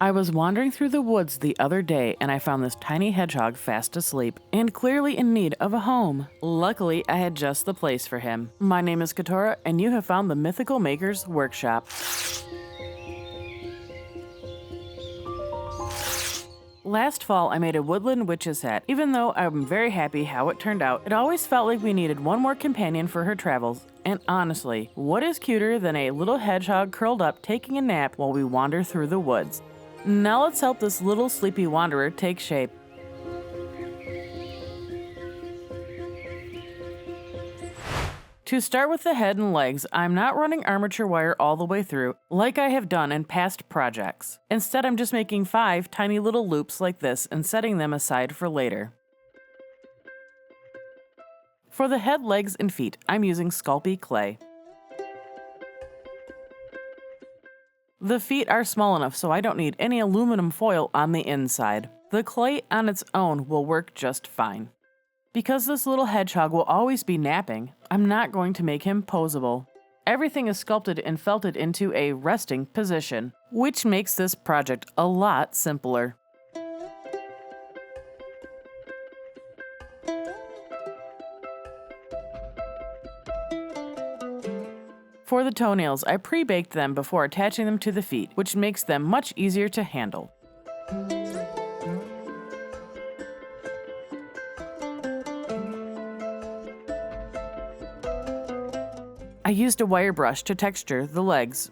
I was wandering through the woods the other day and I found this tiny hedgehog fast asleep and clearly in need of a home. Luckily, I had just the place for him. My name is Katora and you have found the Mythical Makers Workshop. Last fall, I made a woodland witch's hat. Even though I'm very happy how it turned out, it always felt like we needed one more companion for her travels. And honestly, what is cuter than a little hedgehog curled up taking a nap while we wander through the woods? Now let's help this little sleepy wanderer take shape. To start with the head and legs, I'm not running armature wire all the way through like I have done in past projects. Instead, I'm just making 5 tiny little loops like this and setting them aside for later. For the head, legs, and feet, I'm using Sculpey clay. The feet are small enough so I don't need any aluminum foil on the inside. The clay on its own will work just fine. Because this little hedgehog will always be napping, I'm not going to make him posable. Everything is sculpted and felted into a resting position, which makes this project a lot simpler. For the toenails, I pre-baked them before attaching them to the feet, which makes them much easier to handle. I used a wire brush to texture the legs.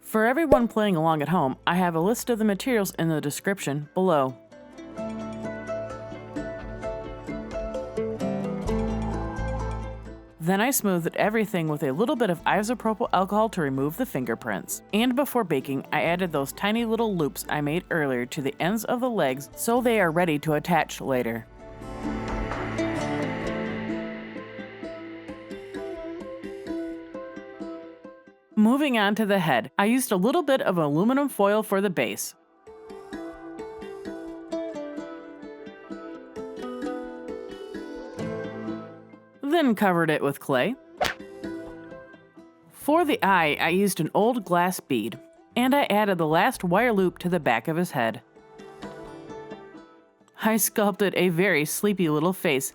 For everyone playing along at home, I have a list of the materials in the description below. Then I smoothed everything with a little bit of isopropyl alcohol to remove the fingerprints. And before baking, I added those tiny little loops I made earlier to the ends of the legs so they are ready to attach later. Moving on to the head, I used a little bit of aluminum foil for the base. Then covered it with clay. For the eye, I used an old glass bead, and I added the last wire loop to the back of his head. I sculpted a very sleepy little face.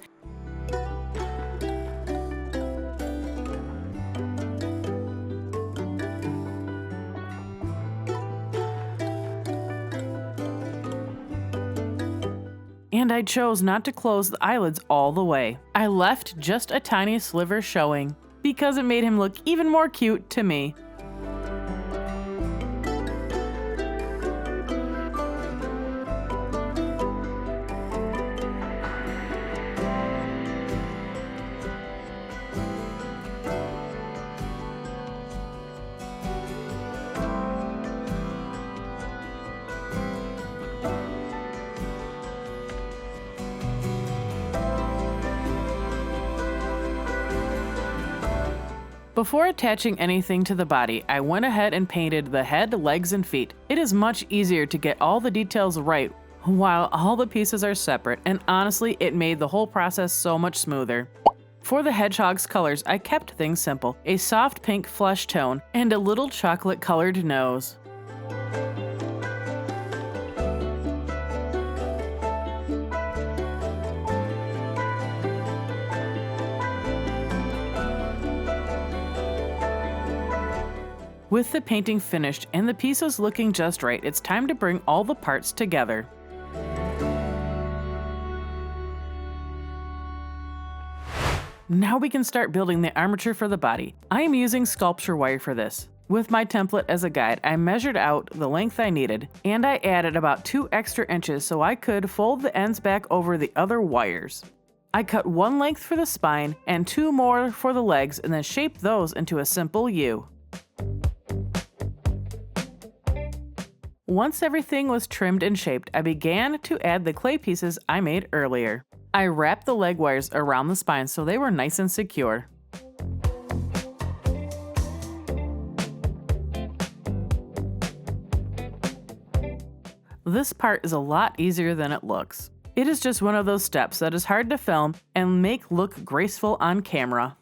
And I chose not to close the eyelids all the way. I left just a tiny sliver showing, because it made him look even more cute to me. Before attaching anything to the body, I went ahead and painted the head, legs, and feet. It is much easier to get all the details right while all the pieces are separate, and honestly, it made the whole process so much smoother. For the hedgehog's colors, I kept things simple: a soft pink flesh tone and a little chocolate-colored nose. With the painting finished and the pieces looking just right, it's time to bring all the parts together. Now we can start building the armature for the body. I am using sculpture wire for this. With my template as a guide, I measured out the length I needed, and I added about 2 extra inches so I could fold the ends back over the other wires. I cut 1 length for the spine and 2 more for the legs and then shaped those into a simple U. Once everything was trimmed and shaped, I began to add the clay pieces I made earlier. I wrapped the leg wires around the spine so they were nice and secure. This part is a lot easier than it looks. It is just one of those steps that is hard to film and make look graceful on camera.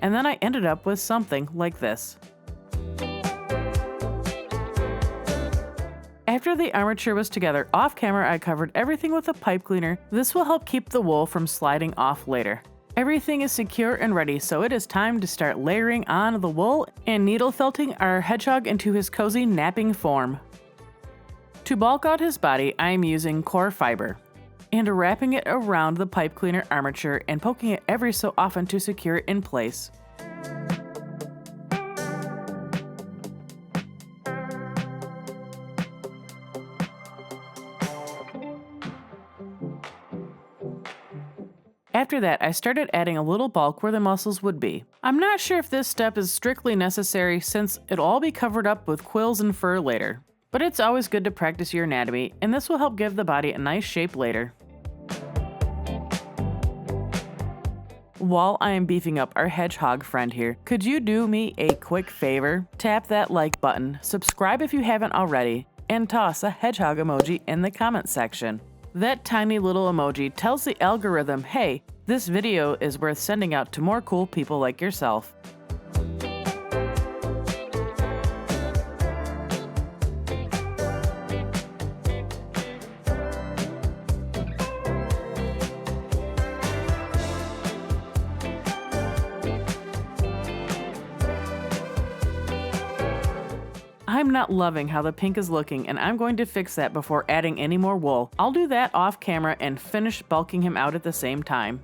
and then I ended up with something like this. After the armature was together, off camera I covered everything with a pipe cleaner. This will help keep the wool from sliding off later. Everything is secure and ready, so it is time to start layering on the wool and needle felting our hedgehog into his cozy napping form. To bulk out his body, I am using core fiber and wrapping it around the pipe cleaner armature and poking it every so often to secure it in place. After that, I started adding a little bulk where the muscles would be. I'm not sure if this step is strictly necessary since it'll all be covered up with quills and fur later, but it's always good to practice your anatomy, and this will help give the body a nice shape later. While I am beefing up our hedgehog friend here, could you do me a quick favor? Tap that like button, subscribe if you haven't already, and toss a hedgehog emoji in the comment section. That tiny little emoji tells the algorithm, hey, this video is worth sending out to more cool people like yourself. I'm not loving how the pink is looking, and I'm going to fix that before adding any more wool. I'll do that off camera and finish bulking him out at the same time.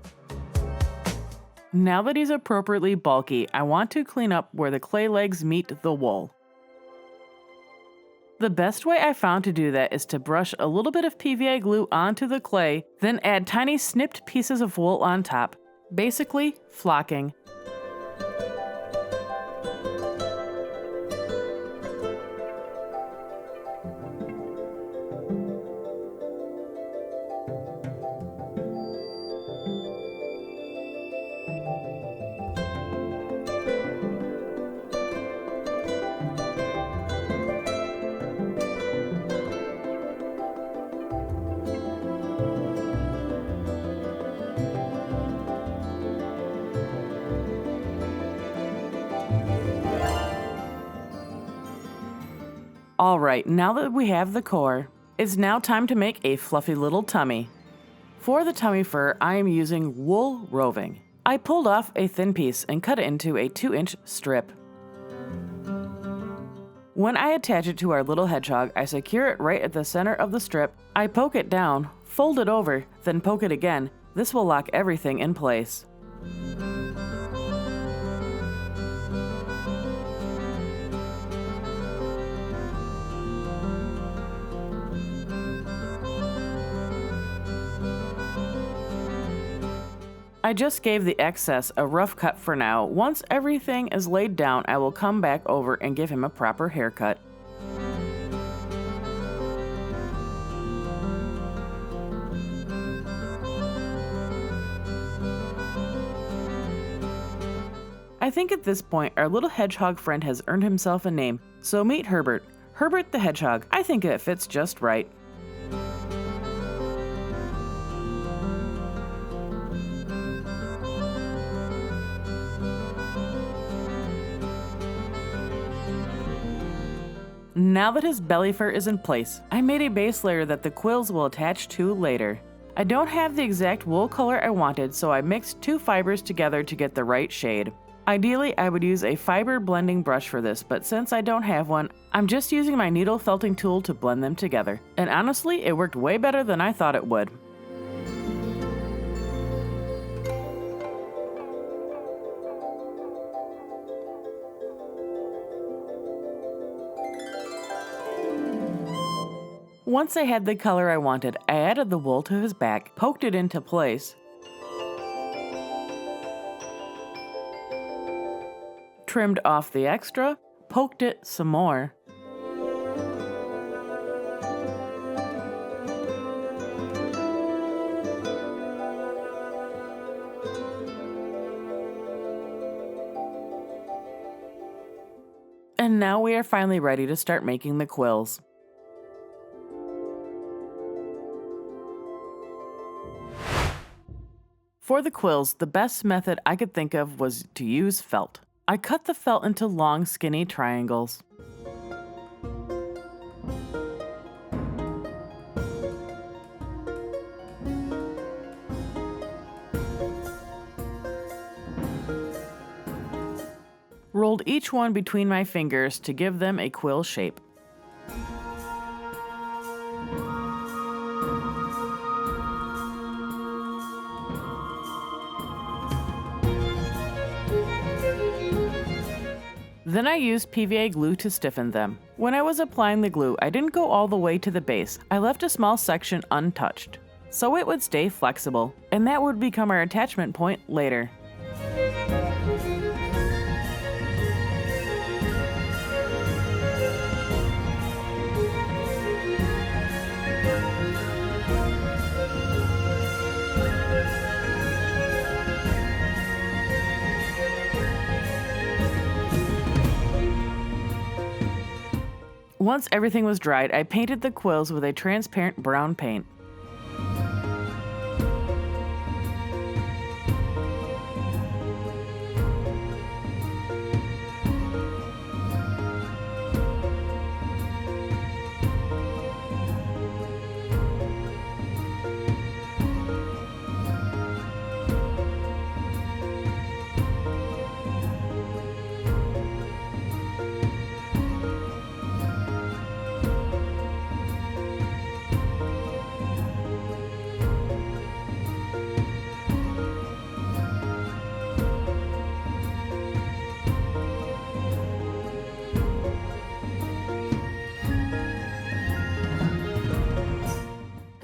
Now that he's appropriately bulky, I want to clean up where the clay legs meet the wool. The best way I found to do that is to brush a little bit of PVA glue onto the clay, then add tiny snipped pieces of wool on top. Basically, flocking. Alright, now that we have the core, it's now time to make a fluffy little tummy. For the tummy fur, I am using wool roving. I pulled off a thin piece and cut it into a 2-inch strip. When I attach it to our little hedgehog, I secure it right at the center of the strip. I poke it down, fold it over, then poke it again. This will lock everything in place. I just gave the excess a rough cut for now. Once everything is laid down, I will come back over and give him a proper haircut. I think at this point our little hedgehog friend has earned himself a name, so meet Herbert. Herbert the Hedgehog. I think it fits just right. Now that his belly fur is in place, I made a base layer that the quills will attach to later. I don't have the exact wool color I wanted, so I mixed 2 fibers together to get the right shade. Ideally, I would use a fiber blending brush for this, but since I don't have one, I'm just using my needle felting tool to blend them together. And honestly, it worked way better than I thought it would. Once I had the color I wanted, I added the wool to his back, poked it into place, trimmed off the extra, poked it some more, and now we are finally ready to start making the quills. For the quills, the best method I could think of was to use felt. I cut the felt into long, skinny triangles. Rolled each one between my fingers to give them a quill shape. Then I used PVA glue to stiffen them. When I was applying the glue, I didn't go all the way to the base. I left a small section untouched, so it would stay flexible, and that would become our attachment point later. Once everything was dried, I painted the quills with a transparent brown paint.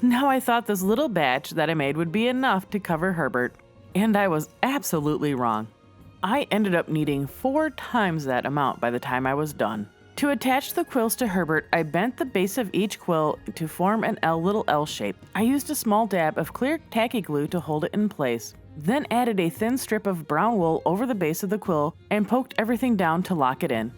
Now I thought this little batch that I made would be enough to cover Herbert, and I was absolutely wrong. I ended up needing 4 times that amount by the time I was done. To attach the quills to Herbert, I bent the base of each quill to form an little L shape. I used a small dab of clear tacky glue to hold it in place, then added a thin strip of brown wool over the base of the quill and poked everything down to lock it in.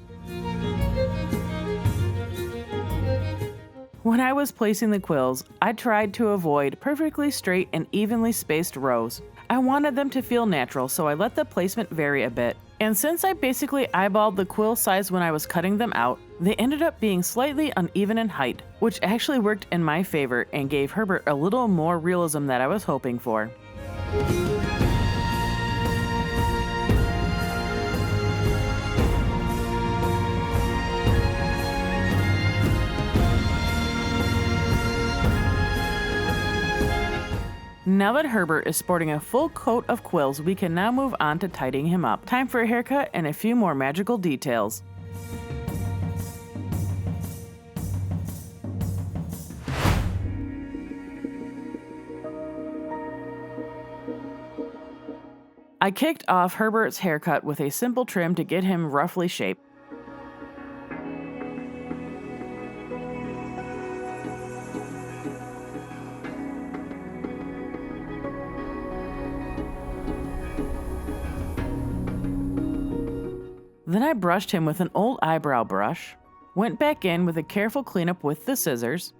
When I was placing the quills, I tried to avoid perfectly straight and evenly spaced rows. I wanted them to feel natural, so I let the placement vary a bit. And since I basically eyeballed the quill size when I was cutting them out, they ended up being slightly uneven in height, which actually worked in my favor and gave Herbert a little more realism that I was hoping for. Now that Herbert is sporting a full coat of quills, we can now move on to tidying him up. Time for a haircut and a few more magical details. I kicked off Herbert's haircut with a simple trim to get him roughly shaped. Then I brushed him with an old eyebrow brush, went back in with a careful cleanup with the scissors,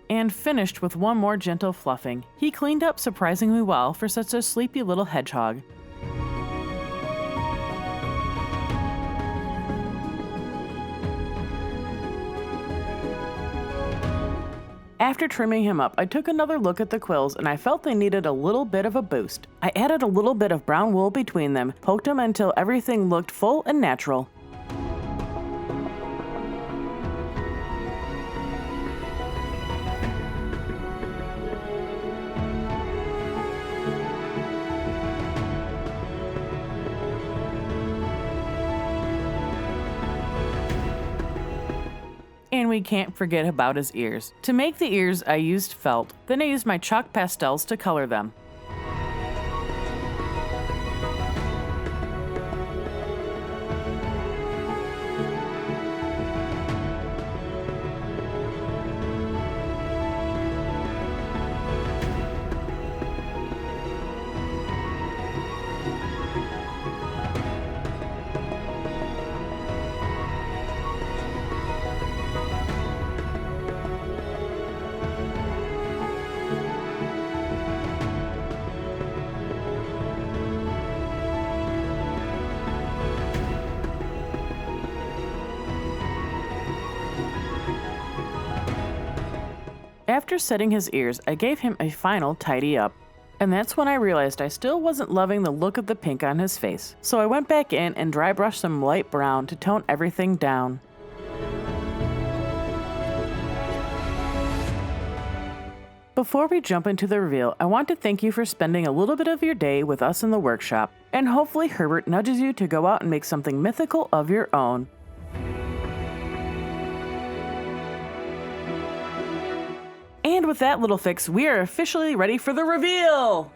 and finished with one more gentle fluffing. He cleaned up surprisingly well for such a sleepy little hedgehog. After trimming him up, I took another look at the quills and I felt they needed a little bit of a boost. I added a little bit of brown wool between them, poked them until everything looked full and natural. And we can't forget about his ears. To make the ears, I used felt. Then I used my chalk pastels to color them. After setting his ears, I gave him a final tidy up. And that's when I realized I still wasn't loving the look of the pink on his face, so I went back in and dry brushed some light brown to tone everything down. Before we jump into the reveal, I want to thank you for spending a little bit of your day with us in the workshop, and hopefully Herbert nudges you to go out and make something mythical of your own. And with that little fix, we are officially ready for the reveal!